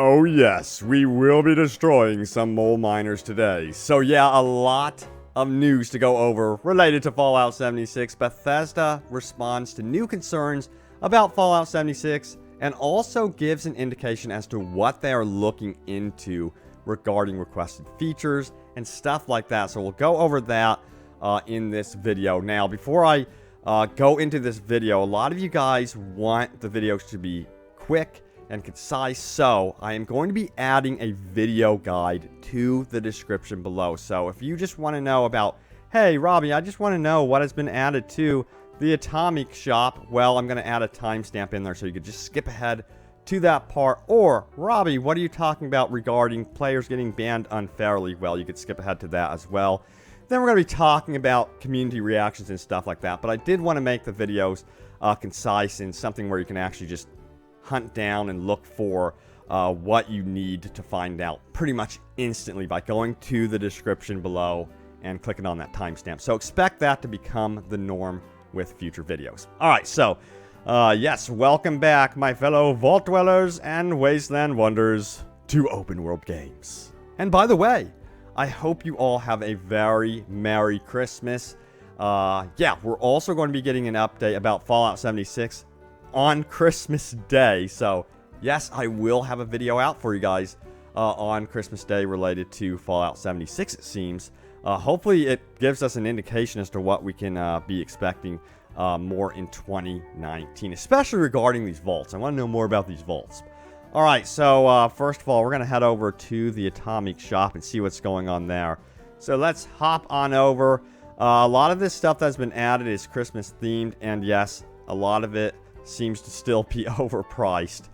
Oh yes, we will be destroying some mole miners today. So yeah, a lot of news to go over related to Fallout 76. Bethesda responds to new concerns about Fallout 76 and also gives an indication as to what they are looking into regarding requested features and stuff like that. So we'll go over that in this video. Now, before I go into this video, a lot of you guys want the videos to be quick and concise, so I am going to be adding a video guide to the description below. So if you just want to know about, hey Robbie, I just want to know what has been added to the Atomic Shop, well, I'm going to add a timestamp in there so you could just skip ahead to that part. Or, Robbie, what are you talking about regarding players getting banned unfairly? Well, you could skip ahead to that as well. Then we're going to be talking about community reactions and stuff like that. But I did want to make the videos concise and something where you can actually just hunt down and look for what you need to find out pretty much instantly by going to the description below and clicking on that timestamp. So expect that to become the norm with future videos. Alright, so yes, welcome back, my fellow Vault Dwellers and Wasteland Wonders, to Open World Games. And by the way, I hope you all have a very Merry Christmas. Yeah, we're also going to be getting an update about Fallout 76 on Christmas Day. So, yes, I will have a video out for you guys on Christmas Day related to Fallout 76, it seems. Hopefully, it gives us an indication as to what we can be expecting more in 2019, especially regarding these vaults. I want to know more about these vaults. Alright, so first of all, we're going to head over to the Atomic Shop and see what's going on there. So, let's hop on over. A lot of this stuff that's been added is Christmas themed, and yes, a lot of it seems to still be overpriced.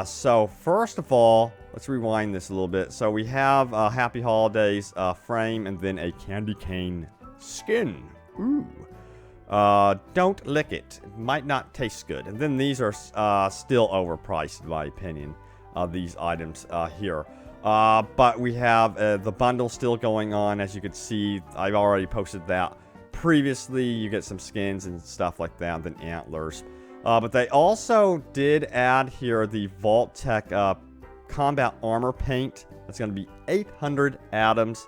So first of all, let's rewind this a little bit. So we have Happy Holidays frame and then a candy cane skin. Ooh. Don't lick it. It might not taste good. And then these are still overpriced in my opinion. These items here. But we have the bundle still going on. As you can see, I've already posted that previously. You get some skins and stuff like that, then antlers. But they also did add here the Vault Tech Combat Armor Paint. That's going to be 800 atoms.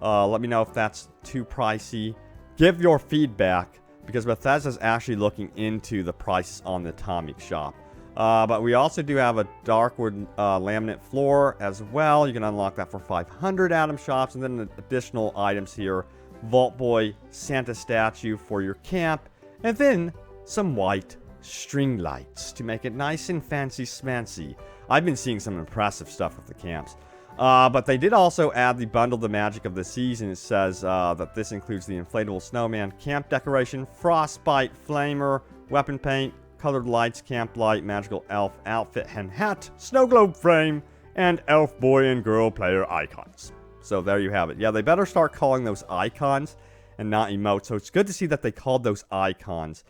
Let me know if that's too pricey. Give your feedback, because Bethesda's actually looking into the prices on the Atomic Shop. But we also do have a Darkwood laminate floor as well. You can unlock that for 500 atom shops. And then additional items here. Vault Boy Santa statue for your camp. And then some white string lights to make it nice and fancy smancy. I've been seeing some impressive stuff with the camps. But they did also add the bundle the magic of the season. It says that this includes the inflatable snowman, camp decoration, frostbite, flamer, weapon paint, colored lights, camp light, magical elf outfit and hat, snow globe frame, and elf boy and girl player icons. So there you have it. Yeah, they better start calling those icons and not emotes. So it's good to see that they called those icons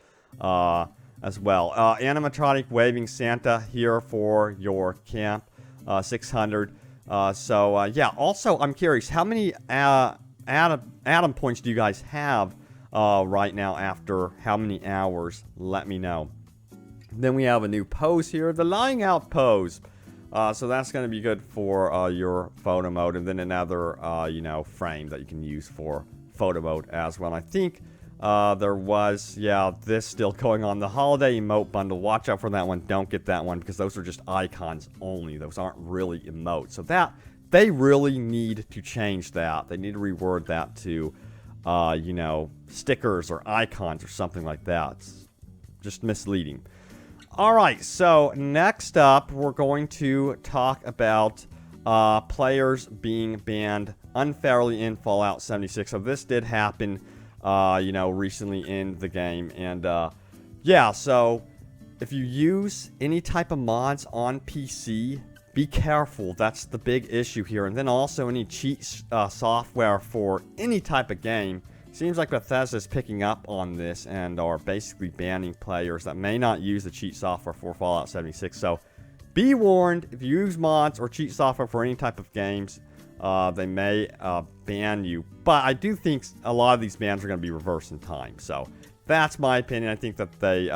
as well. Animatronic waving Santa here for your camp, 600. Yeah, also I'm curious, how many atom points do you guys have right now after how many hours? Let me know. Then we have a new pose here, the lying out pose. So that's going to be good for your photo mode, and then another frame that you can use for photo mode as well. And I think there was, yeah, this still going on. The holiday emote bundle. Watch out for that one. Don't get that one because those are just icons only. Those aren't really emotes. So that, they really need to change that. They need to reword that to, stickers or icons or something like that. It's just misleading. Alright, so next up, we're going to talk about players being banned unfairly in Fallout 76. So this did happen recently in the game. And, yeah, so if you use any type of mods on PC, be careful. That's the big issue here. And then also any cheat software for any type of game. Seems like Bethesda is picking up on this and are basically banning players that may not use the cheat software for Fallout 76. So be warned, if you use mods or cheat software for any type of games, they may ban you. But I do think a lot of these bans are going to be reversed in time. So that's my opinion. I think that they,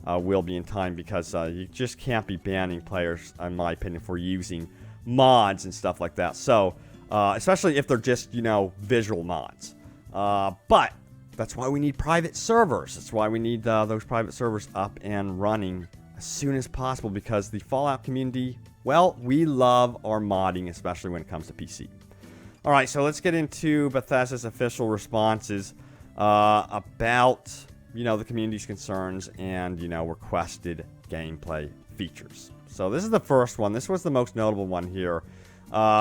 will be in time, because you just can't be banning players, in my opinion, for using mods and stuff like that. So, especially if they're just, visual mods. But that's why we need private servers. That's why we need those private servers up and running as soon as possible, because the Fallout community, well, we love our modding, especially when it comes to PC. All right, so let's get into Bethesda's official responses about, the community's concerns and, requested gameplay features. So this is the first one. This was the most notable one here.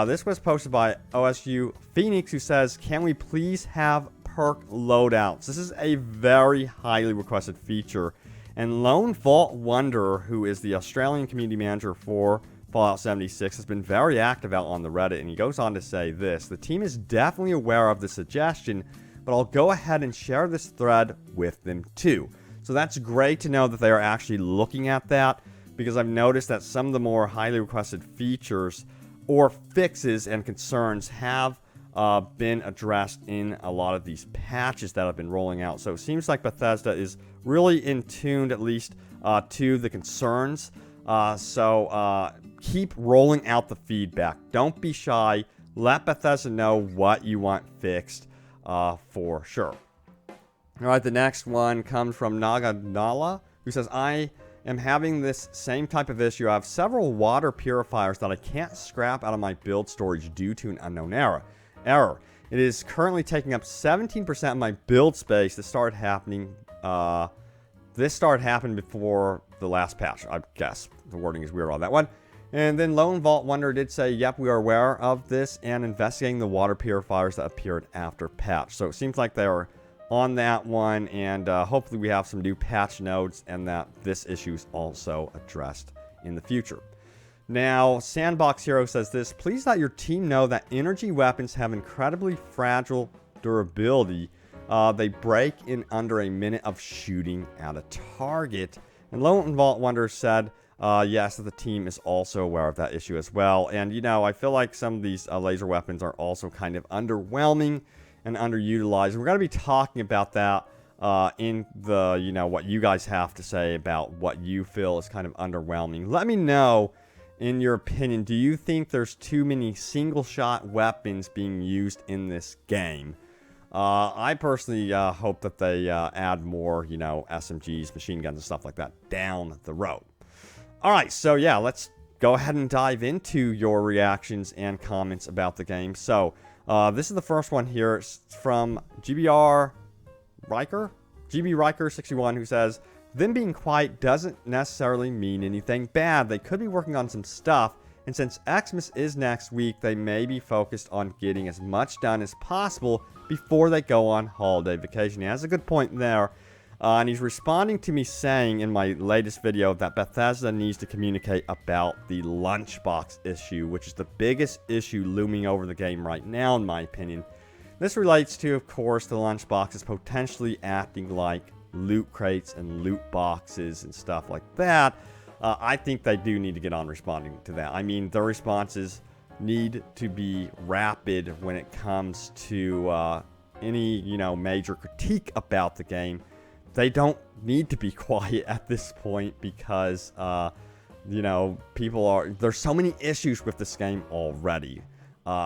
This was posted by OSU Phoenix, who says, "Can we please have perk loadouts?" This is a very highly requested feature. And Lone Vault Wanderer, who is the Australian community manager for Fallout 76, has been very active out on the Reddit, and he goes on to say this: "The team is definitely aware of the suggestion, but I'll go ahead and share this thread with them too." So that's great to know that they are actually looking at that, because I've noticed that some of the more highly requested features or fixes and concerns have been addressed in a lot of these patches that have been rolling out. So it seems like Bethesda is really in tune, at least, to the concerns. So keep rolling out the feedback. Don't be shy. Let Bethesda know what you want fixed for sure. All right, the next one comes from Naganala, who says, "I am having this same type of issue. I have several water purifiers that I can't scrap out of my build storage due to an unknown error. It is currently taking up 17% of my build space." This started happening before the last patch, I guess. The wording is weird on that one. And then Lone Vault Wanderer did say, "Yep, we are aware of this and investigating the water purifiers that appeared after patch." So it seems like they are on that one, and hopefully we have some new patch notes and that this issue is also addressed in the future. Now, Sandbox Hero says this: "Please let your team know that energy weapons have incredibly fragile durability. They break in under a minute of shooting at a target." And Lone Vault Wanderer said, yes, that the team is also aware of that issue as well. And, I feel like some of these laser weapons are also kind of underwhelming and underutilized. We're going to be talking about that in the, what you guys have to say about what you feel is kind of underwhelming. Let me know, in your opinion, do you think there's too many single-shot weapons being used in this game? I personally hope that they add more, SMGs, machine guns, and stuff like that down the road. All right, so yeah, let's go ahead and dive into your reactions and comments about the game. So, this is the first one here. It's from GB Riker 61, who says, "Them being quiet doesn't necessarily mean anything bad. They could be working on some stuff, and since Xmas is next week, they may be focused on getting as much done as possible before they go on holiday vacation." He has a good point there. And he's responding to me saying in my latest video that Bethesda needs to communicate about the lunchbox issue, which is the biggest issue looming over the game right now, in my opinion. This relates to, of course, the lunchboxes potentially acting like loot crates and loot boxes and stuff like that. I think they do need to get on responding to that. I mean, their responses need to be rapid when it comes to any, major critique about the game. They don't need to be quiet at this point because, there's so many issues with this game already.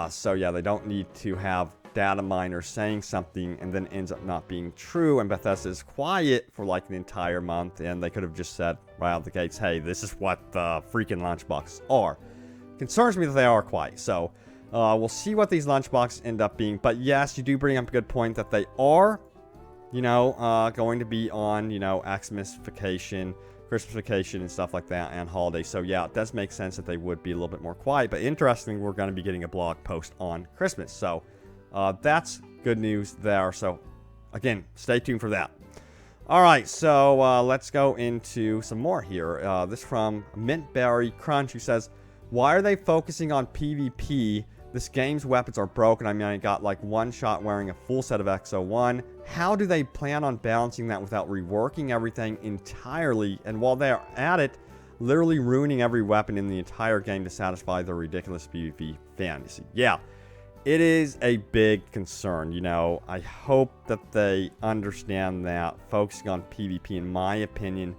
So yeah, they don't need to have data miners saying something and then ends up not being true, and Bethesda is quiet for like an entire month, and they could have just said right out the gates, "Hey, this is what the freaking lunchboxes are." Concerns me that they are quiet. So we'll see what these lunchboxes end up being. But yes, you do bring up a good point that they are going to be on, Xmas vacation, Christmas vacation, and stuff like that, and holidays. So yeah, it does make sense that they would be a little bit more quiet. But interestingly, we're going to be getting a blog post on Christmas. So that's good news there. So again, stay tuned for that. All right, so let's go into some more here. This from Mintberry Crunch, who says, "Why are they focusing on PvP? This game's weapons are broken. I mean, I got like one shot wearing a full set of XO1. How do they plan on balancing that without reworking everything entirely? And while they're at it, literally ruining every weapon in the entire game to satisfy their ridiculous PvP fantasy." Yeah, it is a big concern. I hope that they understand that focusing on PvP, in my opinion,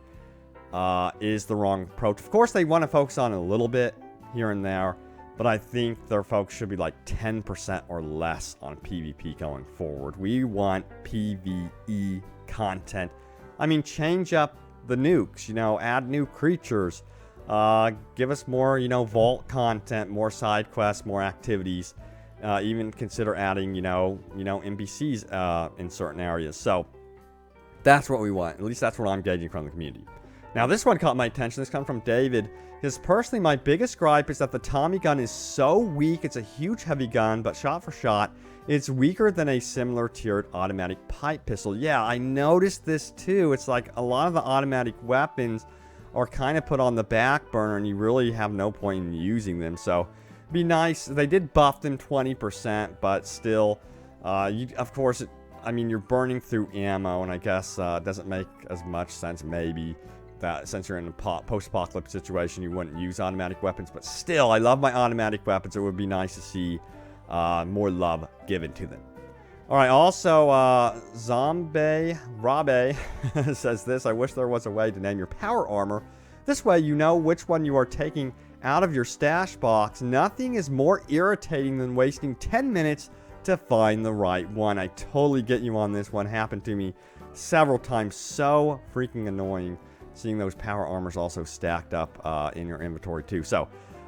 is the wrong approach. Of course, they want to focus on it a little bit here and there, but I think their focus should be like 10% or less on PvP going forward. We want PvE content. I mean, change up the nukes, you know, add new creatures, give us more, you know, vault content, more side quests, more activities, even consider adding, you know, NPCs in certain areas. So that's what we want. At least that's what I'm gauging from the community. Now, this one caught my attention. This comes from David. Because personally, my biggest gripe is that the Tommy gun is so weak. It's a huge heavy gun, but shot for shot, it's weaker than a similar tiered automatic pipe pistol. Yeah, I noticed this too. It's like a lot of the automatic weapons are kind of put on the back burner, and you really have no point in using them. So, it'd be nice. They did buff them 20%, but still, of course, I mean, you're burning through ammo, and I guess it doesn't make as much sense, maybe, that since you're in a post-apocalypse situation, you wouldn't use automatic weapons. But still, I love my automatic weapons. It would be nice to see more love given to them. All right, also, Zombie Rabe says this: I wish there was a way to name your power armor. This way you know which one you are taking out of your stash box. Nothing is more irritating than wasting 10 minutes to find the right one. I totally get you on this one. Happened to me several times. So freaking annoying seeing those power armors also stacked up in your inventory too. So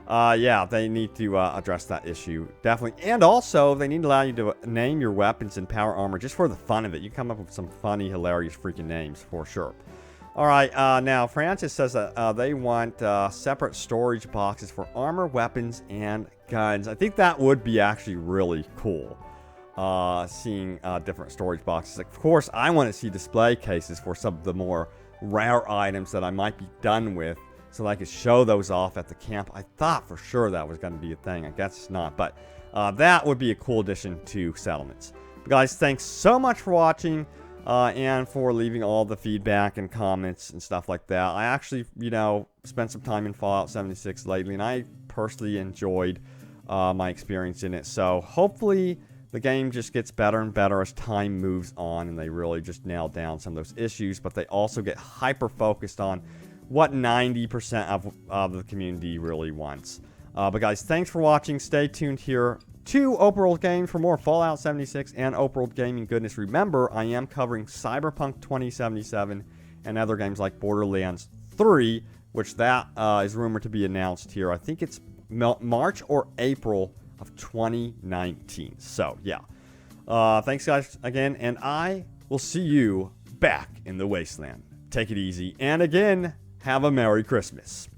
yeah, they need to address that issue, definitely. And also, they need to allow you to name your weapons and power armor just for the fun of it. You come up with some funny, hilarious freaking names for sure. All right, now Francis says that they want separate storage boxes for armor, weapons, and guns. I think that would be actually really cool, seeing different storage boxes. Of course, I want to see display cases for some of the more rare items that I might be done with, so that I could show those off at the camp. I thought for sure that was going to be a thing. I guess it's not, but that would be a cool addition to Settlements. But guys, thanks so much for watching and for leaving all the feedback and comments and stuff like that. I actually, you know, spent some time in Fallout 76 lately, and I personally enjoyed my experience in it. So hopefully the game just gets better and better as time moves on, and they really just nail down some of those issues, but they also get hyper-focused on what 90% of the community really wants. But guys, thanks for watching. Stay tuned here to Open World Games for more Fallout 76 and Open World Gaming goodness. Remember, I am covering Cyberpunk 2077 and other games like Borderlands 3, which that is rumored to be announced here. I think it's March or April of 2019. So, yeah. Thanks, guys, again, and I will see you back in the Wasteland. Take it easy, and again, have a Merry Christmas.